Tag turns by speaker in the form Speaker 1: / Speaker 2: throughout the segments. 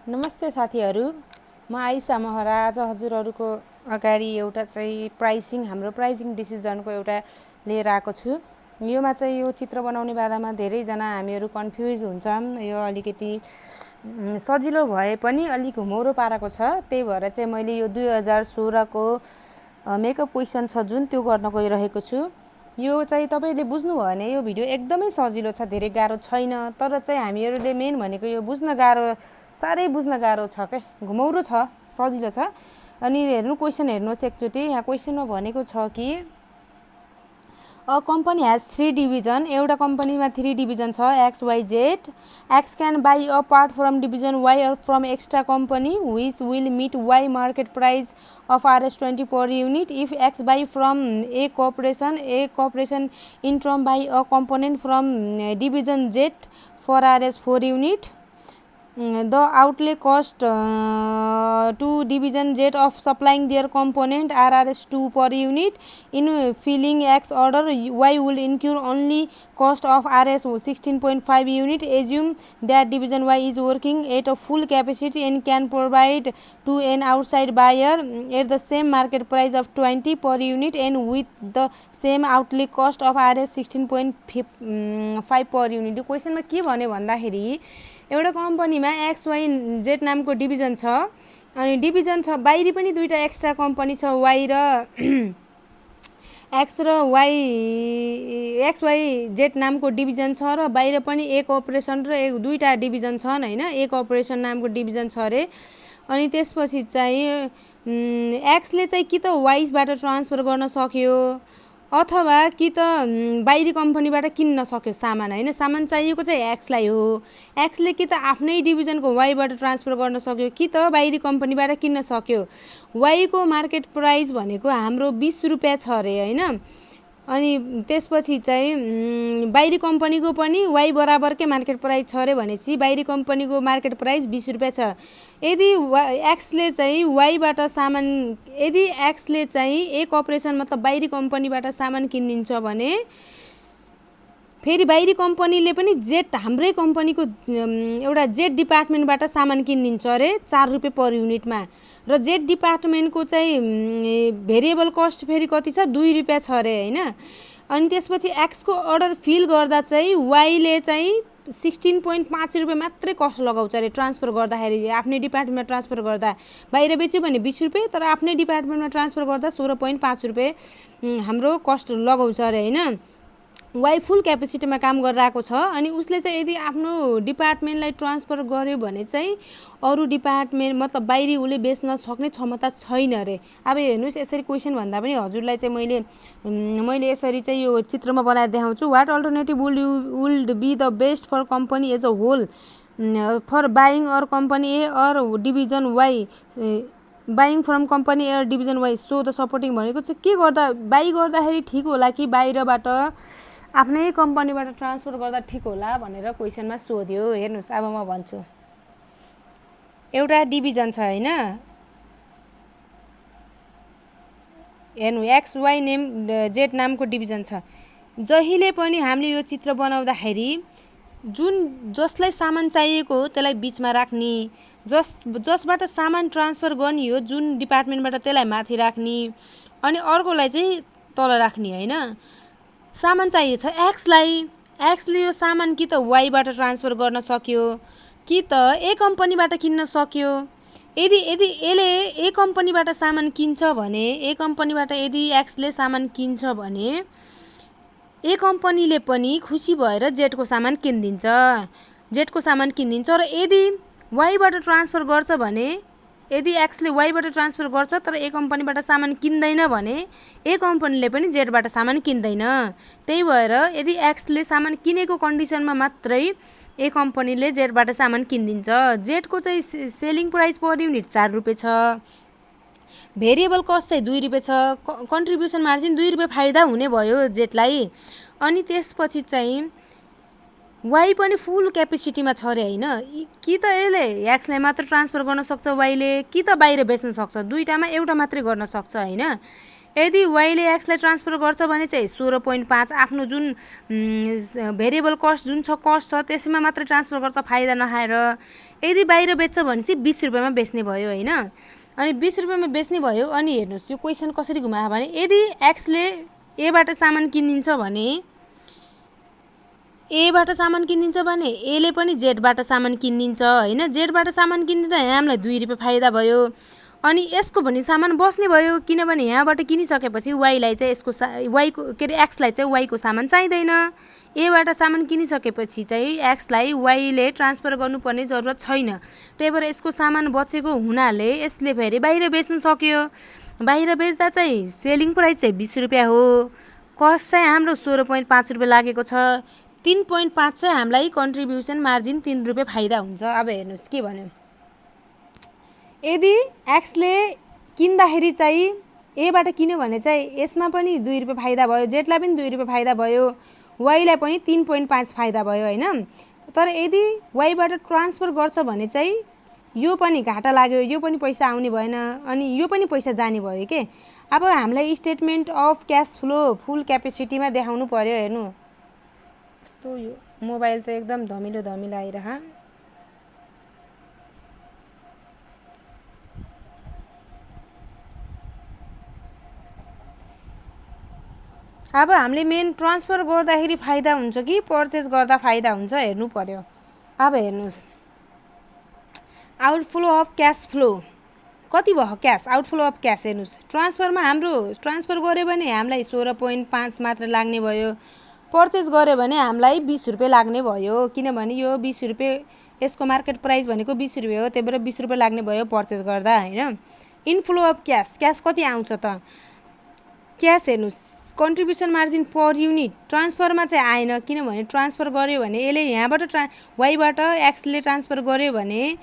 Speaker 1: नमस्ते साथीहरू, म आइसा महराज हजुरहरूको अगाडि एउटा चाहिँ हाम्रो प्राइसिङ डिसिजनको एउटा लिएर आएको छु। योमा चाहिँ यो चित्र बनाउने बेलामा धेरैजना हामीहरू कन्फ्युज हुन्छौँ। यो अलिकति सजिलो भए पनि अलिक घुमौरो पारेको छ। त्यही भएर चाहिँ मैले यो 2016 को मेकअप क्वेसन छ जुन त्यो गर्न गइरहेको छु। यो चाहिँ तपाईँले बुझ्नुभयो भने यो भिडियो एकदमै सजिलो छ, धेरै गाह्रो छैन। तर चाहिँ हामीहरूले मेन भनेको यो साह्रै बुझ्न गाह्रो छ के, घुमौरो छ, सजिलो छ। अनि क्वेसन हेर्नुहोस् एकचोटि। यहाँ क्वेसनमा भनेको छ कि अ कम्पनी हैज 3 डिभिजन। एउटा कम्पनीमा 3 डिभिजन छ, XYZ। X can buy a part from division Y or from extra company which will meet Y market price of Rs20 per unit. If X buy from A corporation in turn buy a component from division Z for Rs4 unit. The outlay cost to division Z of supplying their component are Rs2 per unit. In filling X order, Y will incur only cost of Rs16.5 unit. Assume that division Y is working at a full capacity and can provide to an outside buyer at the same market price of 20 per unit and with the same outlay cost of Rs16.5 per unit. क्वेसनमा के भन्यो भन्दाखेरि एउटा कम्पनीमा XYZ नामको division छ। अनि division छ, बाहिरी पनि दुईटा एक्स्ट्रा कम्पनी छ, Y र X र XYZ नामको डिभिजन छ र बाहिर पनि एक अपरेसन र दुईटा डिभिजन छन् हैन। एक अपरेसन नामको डिभिजन छ रे। अनि त्यसपछि चाहिँ X ले चाहिँ कि त Y बाट ट्रान्सफर गर्न सक्यो अथवा कि त बाहिरी कम्पनीबाट किन्न सक्यो सामान हैन। सामान चाहिएको चाहिँ X लाई हो। X ले कि त आफ्नै डिभिजनको Y बाट ट्रान्सफर गर्न सक्यो कि त बाहिरी कम्पनीबाट किन्न सक्यो। Y को मार्केट प्राइस भनेको हाम्रो 20 रुपैयाँ छ रे हैन। अनि त्यसपछि चाहिँ बाहिरी कम्पनीको पनि Y बराबरकै मार्केट प्राइस छ रे भनेपछि बाहिरी कम्पनीको मार्केट प्राइस 20 रुपैयाँ छ। यदि X ले चाहिँ Y बाट सामान यदि X ले चाहिँ एक अपरेसन मतलब बाहिरी कम्पनीबाट सामान किनिन्छ भने फेरि बाहिरी कम्पनीले पनि हाम्रै कम्पनीको एउटा Z डिपार्टमेन्टबाट सामान किनिन्छ रे 4 रुपैयाँ पर युनिटमा। र Z डिपार्टमेन्टको चाहिँ भेरिएबल कस्ट फेरि कति छ 2 रुपैयाँ छ रे हैन। अनि त्यसपछि X को अर्डर फिल गर्दा चाहिँ Y ले चाहिँ 16.5 रुपैयाँ मात्रै कस्ट लगाउँछ रे ट्रान्सफर गर्दाखेरि। आफ्नै डिपार्टमेन्टमा ट्रान्सफर गर्दा बाहिर बेच्यो भने 20 रुपैयाँ, तर आफ्नै डिपार्टमेन्टमा ट्रान्सफर गर्दा 16.5 रुपैयाँ हाम्रो कस्ट लगाउँछ रे हैन। Y फुल क्यापेसिटीमा काम गरिरहेको छ। अनि उसले चाहिँ यदि आफ्नो डिपार्टमेन्टलाई ट्रान्सफर गर्यो भने चाहिँ अरू डिपार्टमेन्ट मतलब बाहिरी उसले बेच्न सक्ने क्षमता छैन रे। अब हेर्नुस्, यसरी क्वेसन भन्दा पनि हजुरलाई चाहिँ मैले यसरी चाहिँ यो चित्रमा बनाएर देखाउँछु। What alternative would be the best for company as a whole for buying or company A or division Y buying from company A or division Y so the supporting भनेको चाहिँ के गर्दा बाइ गर्दाखेरि ठिक होला कि बाहिरबाट आफ्नै कम्पनीबाट ट्रान्सफर गर्दा ठिक होला भनेर क्वेसनमा सोध्यो। हेर्नुस्, अब म भन्छु। एउटा डिभिजन छ हैन। हेर्नु, XYZ नामको डिभिजन छ। जहिले पनि हामीले यो चित्र बनाउँदाखेरि जसलाई सामान चाहिएको हो त्यसलाई बीचमा राख्ने, जसबाट सामान ट्रान्सफर गर्ने हो जुन डिपार्टमेन्टबाट त्यसलाई माथि राख्ने, अनि अर्कोलाई चाहिँ तल राख्ने हैन। सामान चाहिएको छ X लाई। X ले यो सामान कि त Y बाट ट्रान्सफर गर्न सक्यो कि त ए कम्पनीबाट किन्न सक्यो। यदि यसले ए कम्पनीबाट सामान किन्छ भने ए कम्पनीबाट यदि X ले सामान किन्छ भने ए कम्पनीले पनि खुसी भएर Z को सामान किनिदिन्छ। Z को सामान किनिदिन्छ। र यदि Y बाट ट्रान्सफर गर्छ भने यदि X ले Y बाट ट्रान्सफर गर्छ तर ए कम्पनीबाट सामान किन्दैन भने ए कम्पनीले पनि Z बाट सामान किन्दैन। त्यही भएर यदि X ले सामान किनेको कन्डिसनमा मात्रै ए कम्पनीले Z बाट सामान किनिदिन्छ। Z को चाहिँ सेलिङ प्राइस पर युनिट 4 रुपैयाँ छ। भेरिएबल कस्ट चाहिँ 2 रुपैयाँ छ। कन्ट्रिब्युसन मार्जिन 2 रुपैयाँ फाइदा हुने भयो Z लाई। अनि त्यसपछि चाहिँ Y पनि फुल क्यापेसिटीमा छ रे हैन। कि त यसले X लाई मात्र ट्रान्सफर गर्न सक्छ Y ले, कि त बाहिर बेच्न सक्छ। दुईटामा एउटा मात्रै गर्न सक्छ हैन। यदि वाइले एक्सलाई ट्रान्सफर गर्छ भने चाहिँ 16.5 आफ्नो जुन भेरिएबल कस्ट जुन छ कस्ट छ त्यसैमा मात्र ट्रान्सफर गर्छ फाइदा नखाएर। यदि बाहिर बेच्छ भने चाहिँ 20 रुपियाँमा बेच्ने भयो हैन। अनि 20 रुपियाँमा बेच्ने भयो। अनि हेर्नुस् यो क्वेसन कसरी घुमायो भने यदि एक्सले एबाट सामान किनिन्छ भने एबाट सामान किनिन्छ भने एले पनि जेडबाट सामान किनिन्छ हैन। जेडबाट सामान किनिँदा हामीलाई 2 रुपियाँ फाइदा भयो। अनि यसको पनि सामान बस्ने भयो किनभने यहाँबाट किनिसकेपछि वाइलाई चाहिँ यसको वाइको के अरे एक्सलाई चाहिँ वाइको सामान चाहिँदैन। एबाट सामान किनिसकेपछि चाहिँ एक्सलाई वाइले ट्रान्सफर गर्नुपर्ने जरुरत छैन। त्यही भएर यसको सामान बचेको हुनाले यसले फेरि बाहिर बेच्न सक्यो। बाहिर बेच्दा चाहिँ सेलिङ प्राइस चाहिँ 20 रुपियाँ हो। कस्ट चाहिँ हाम्रो 16.5 रुपियाँ लागेको छ। 3.5 चाहिँ हामीलाई कन्ट्रिब्युसन मार्जिन 3 रुपियाँ फाइदा हुन्छ। अब हेर्नुस् के भन्यो। यदि एक्सले किन्दाखेरि चाहिँ एबाट किन्यो भने चाहिँ यसमा पनि 2 रुपियाँ फाइदा भयो। जेडलाई पनि 2 रुपियाँ फाइदा भयो। वाइलाई पनि 3.5 फाइदा भयो हैन। तर यदि वाइबाट ट्रान्सफर गर्छ भने चाहिँ यो पनि घाटा लाग्यो, यो पनि पैसा आउने भएन, अनि यो पनि पैसा जाने भयो के। अब हामीलाई स्टेटमेन्ट अफ क्यास फ्लो फुल क्यापेसिटीमा देखाउनु पर्यो। हेर्नु यस्तो यो मोबाइल चाहिँ एकदम धमिलो धमिलो आइरहा। अब हामीले मेन ट्रान्सफर गर्दाखेरि फाइदा हुन्छ कि पर्चेज गर्दा फाइदा हुन्छ हेर्नु पर्यो। अब हेर्नुस् आउटफ्लो अफ क्यास फ्लो कति भयो क्यास आउटफ्लो अफ क्यास हेर्नुस्। ट्रान्सफरमा हाम्रो ट्रान्सफर गर्यो भने हामीलाई 16.5 मात्र लाग्ने भयो। पर्चेज गर्यो भने हामीलाई 20 रुपियाँ लाग्ने भयो किनभने यो 20 रुपियाँ यसको मार्केट प्राइस भनेको 20 रुपियाँ हो। त्यही भएर 20 रुपियाँ लाग्ने भयो पर्चेज गर्दा हैन। इनफ्लो अफ क्यास क्यास कति आउँछ त क्यास हेर्नुस्। कन्ट्रिब्युसन मार्जिन पर युनिट ट्रान्सफरमा चाहिँ आएन किनभने ट्रान्सफर गर्यो भने यसले यहाँबाट वाइबाट एक्सले ट्रान्सफर गर्यो भने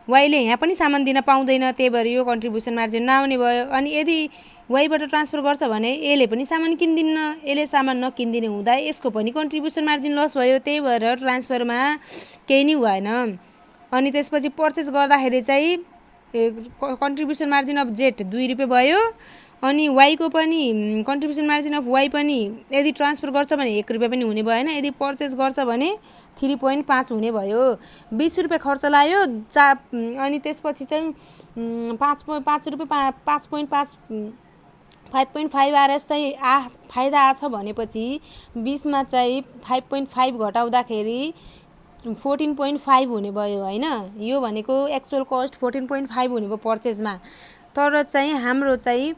Speaker 1: वाइले यहाँ पनि सामान दिन पाउँदैन। त्यही भएर यो कन्ट्रिब्युसन मार्जिन नआउने भयो। अनि यदि वाइबाट ट्रान्सफर गर्छ भने एले पनि सामान किन्दिन्न। एले सामान नकिन्दिने हुँदा यसको पनि कन्ट्रिब्युसन मार्जिन लस भयो। त्यही भएर ट्रान्सफरमा केही नै भएन। अनि त्यसपछि पर्चेज गर्दाखेरि चाहिँ कन्ट्रिब्युसन मार्जिन अफ जेड 2 रुपियाँ भयो। अनि वाइको पनि कन्ट्रिब्युसन मार्जिन अफ वाइ पनि यदि ट्रान्सफर गर्छ भने 1 रुपियाँ पनि हुने भएन। यदि पर्चेज गर्छ भने 3.5 हुने भयो। 20 रुपियाँ खर्च लाग्यो अनि त्यसपछि चाहिँ 5 रुपियाँ 5.5 5.5 आरएस चाहिँ फाइदा आछ भनेपछि 20 मा चाहिँ 5.5 घटाउँदाखेरि 14.5 हुने भयो हैन। यो भनेको एक्चुअल कस्ट 14.5 हुने भयो पर्चेजमा। तर चाहिँ हाम्रो चाहिँ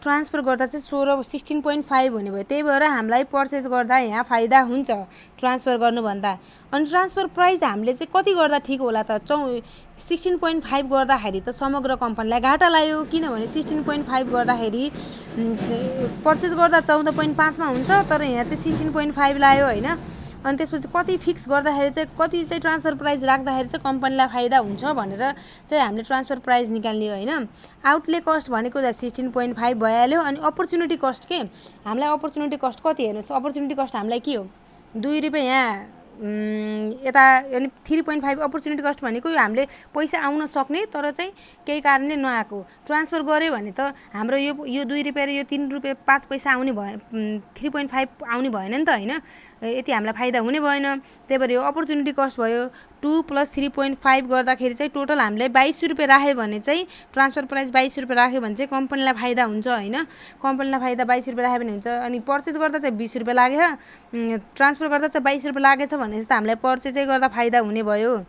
Speaker 1: ट्रान्सफर गर्दा चाहिँ 16.5 हुने भयो। त्यही भएर हामीलाई पर्चेज गर्दा यहाँ फाइदा हुन्छ ट्रान्सफर गर्नुभन्दा। अनि ट्रान्सफर प्राइस हामीले चाहिँ कति गर्दा ठिक होला त 16.5 गर्दाखेरि त समग्र कम्पनीलाई घाटा लाग्यो किनभने 16.5 गर्दाखेरि पर्चेज गर्दा 14.5 मा हुन्छ तर यहाँ चाहिँ 16.5 लाग्यो हैन। अनि त्यसपछि कति फिक्स गर्दाखेरि चाहिँ कति चाहिँ ट्रान्सफर प्राइस राख्दाखेरि चाहिँ कम्पनीलाई फाइदा हुन्छ भनेर चाहिँ हामीले ट्रान्सफर प्राइस निकाल्ने हो हैन। आउटले कस्ट भनेको 16.5 भइहाल्यो। अनि अपर्च्युनिटी कस्ट के हामीलाई अपर्च्युनिटी कस्ट कति हेर्नुस्। अपर्च्युनिटी कस्ट हामीलाई के हो 2 रुपियाँ यहाँ यता अनि 3.5 अपर्च्युनिटी कस्ट भनेको हामीले पैसा आउन सक्ने तर चाहिँ केही कारणले नआएको। ट्रान्सफर गर्यो भने त हाम्रो यो 2 रुपियाँ र यो 3 रुपियाँ 5 पैसा आउने भयो 3.5 आउने भएन नि त हैन। यति हामीलाई फाइदा हुने भएन। त्यही भएर यो अपर्च्युनिटी कस्ट भयो। 2 + 3.5 गर्दाखेरि चाहिँ टोटल हामीले 22 रुपियाँ राख्यो भने चाहिँ ट्रान्सफर प्राइस 22 रुपियाँ राख्यो भने चाहिँ कम्पनीलाई फाइदा हुन्छ हैन। कम्पनीलाई फाइदा 22 रुपियाँ राख्यो भने हुन्छ। अनि पर्चेज गर्दा चाहिँ 20 रुपियाँ लाग्यो। ट्रान्सफर गर्दा चाहिँ 22 रुपियाँ लागेछ भने चाहिँ हामीलाई पर्चेजै गर्दा फाइदा हुने भयो।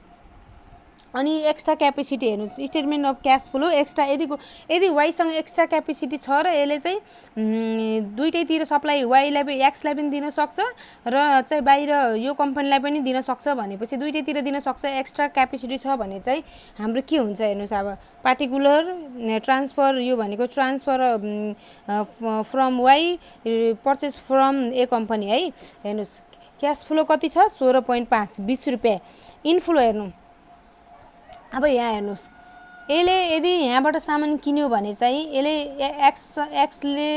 Speaker 1: अनि एक्स्ट्रा क्यापेसिटी हेर्नुस् statement of cash flow extra यदि वाइसँग एक्स्ट्रा क्यापेसिटी छ र यसले चाहिँ दुईटैतिर सप्लाई वाइलाई पनि एक्सलाई पनि दिन सक्छ र चाहिँ बाहिर यो कम्पनीलाई पनि दिन सक्छ भनेपछि दुईटैतिर दिन सक्छ एक्स्ट्रा क्यापेसिटी छ भने चाहिँ हाम्रो के हुन्छ हेर्नुस्। अब पार्टिकुलर ट्रान्सफर यो भनेको transfer from Y purchase from a company है। हेर्नुस् क्यास फ्लो कति छ 16.5 20 रुपियाँ। इनफ्लो हेर्नु अब यहाँ हेर्नुस् यसले यदि यहाँबाट सामान किन्यो भने चाहिँ यसले एक्सले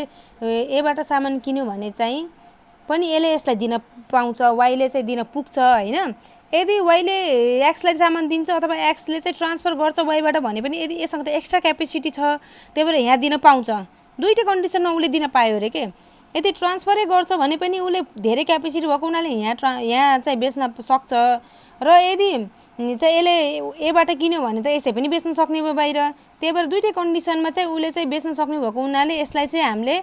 Speaker 1: एबाट सामान किन्यो भने चाहिँ पनि यसले यसलाई दिन पाउँछ वाइले चाहिँ दिन पुग्छ हैन। यदि वाइले एक्सलाई सामान दिन्छ अथवा एक्सले चाहिँ ट्रान्सफर गर्छ वाइबाट भने पनि यदि यससँग त एक्स्ट्रा क्यापेसिटी छ त्यही भएर यहाँ दिन पाउँछ दुईटै कन्डिसनमा उसले दिन पायो अरे के। यदि ट्रान्सफरै गर्छ भने पनि उसले धेरै क्यापेसिटी भएको हुनाले यहाँ चाहिँ बेच्न सक्छ र यदि चाहिँ यसले एबाट किन्यो भने त यसै पनि बेच्न सक्ने भयो बाहिर। त्यही भएर दुईटै कन्डिसनमा चाहिँ उसले चाहिँ बेच्न सक्ने भएको हुनाले यसलाई चाहिँ हामीले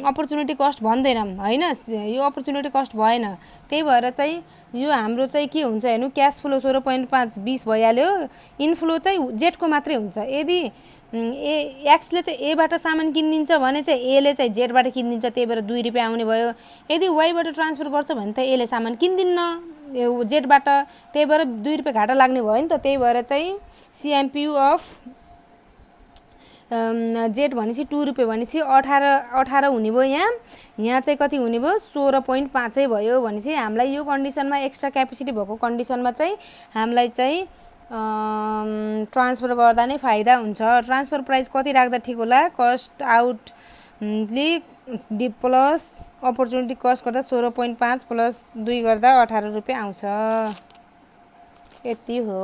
Speaker 1: अपर्च्युनिटी कस्ट भन्दैनौँ होइन, यो अपर्च्युनिटी कस्ट भएन। त्यही भएर चाहिँ यो हाम्रो चाहिँ के हुन्छ हेर्नु, क्यास फ्लो 16.5 20 भइहाल्यो। इनफ्लो चाहिँ जेडको मात्रै हुन्छ। यदि एक्सले चाहिँ एबाट सामान किनिदिन्छ भने चाहिँ एले चाहिँ जेडबाट किनिदिन्छ, त्यही भएर 2 रुपियाँ आउने भयो। यदि वाइबाट ट्रान्सफर गर्छ भने त एले सामान किनिदिन्न जेडबाट, त्यही भएर 2 रुपियाँ घाटा लाग्ने भयो नि त। त्यही भएर चाहिँ सिएमपियु अफ जेड भनेपछि 2 रुपियाँ भनेपछि 18 हुने भयो। यहाँ चाहिँ कति हुने भयो, 16.5 भयो भनेपछि हामीलाई यो कन्डिसनमा एक्स्ट्रा क्यापेसिटी भएको कन्डिसनमा चाहिँ हामीलाई चाहिँ ट्रान्सफर गर्दा नै फाइदा हुन्छ। ट्रान्सफर प्राइस कति राख्दा ठिक होला, cost outlay D plus opportunity cost गर्दा 16.5 + 2 गर्दा 18 रुपियाँ आउँछ। यति हो।